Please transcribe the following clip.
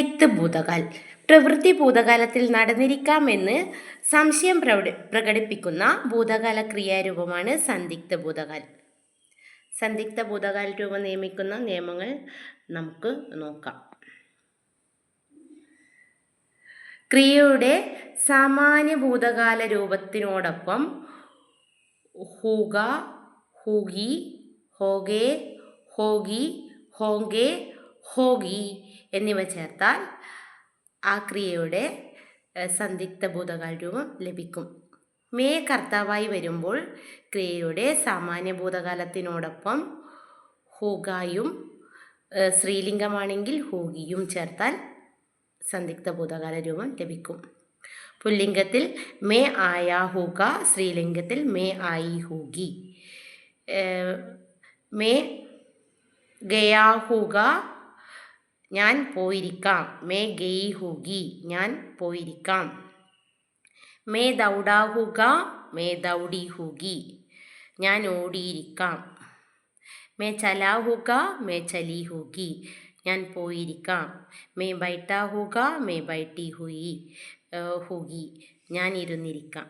സംദിഗ്ധ ഭൂതകാൽ പ്രവൃത്തി ഭൂതകാലത്തിൽ നടന്നിരിക്കാമെന്ന് സംശയം പ്രകടിപ്പിക്കുന്ന ഭൂതകാല ക്രിയാരൂപമാണ് സന്ദിഗ്ധ ഭൂതകാൽ. സന്ദിഗ്ധ ഭൂതകാല രൂപം നിയമിക്കുന്ന നിയമങ്ങൾ നമുക്ക് നോക്കാം. ക്രിയയുടെ സാമാന്യ ഭൂതകാല രൂപത്തിനോടൊപ്പം ഹൂഗ, ഹൂഗി, ഹോഗെ, ഹോഗി, ഹോങ്കെ, ഹോഗി എന്നിവ ചേർത്താൽ ആ ക്രിയയുടെ സന്ദിഗ്ധ ഭൂതകാല രൂപം ലഭിക്കും. മേ കർത്താവായി വരുമ്പോൾ ക്രിയയുടെ സാമാന്യ ഭൂതകാലത്തിനോടൊപ്പം ഹൂഗായും സ്ത്രീലിംഗമാണെങ്കിൽ ഹൂഗിയും ചേർത്താൽ സന്ദിഗ്ധ ഭൂതകാല രൂപം ലഭിക്കും. പുല്ലിംഗത്തിൽ മേ ആയ ഹൂഗ, സ്ത്രീലിംഗത്തിൽ മേ ആയി ഹൂഗി. മേ ഗയാ ഹൂഗ, ഞാൻ പോയിരിക്കാം. മേ ഗയി ഹൂഗി, ഞാൻ പോയിരിക്കാം. മേ ദൗഡാ ഹൂഗ, മേ ദൗഡി ഹൂഗി, ഞാൻ ഓടിയിരിക്കാം. മേ ചലാ ഹൂഗ, മേ ചലി ഹൂഗി, ഞാൻ പോയിരിക്കാം. മേ ബൈഠാ ഹൂഗ, മേ ബൈഠി ഹൂഗി, ഞാൻ ഇരുന്നിരിക്കാം.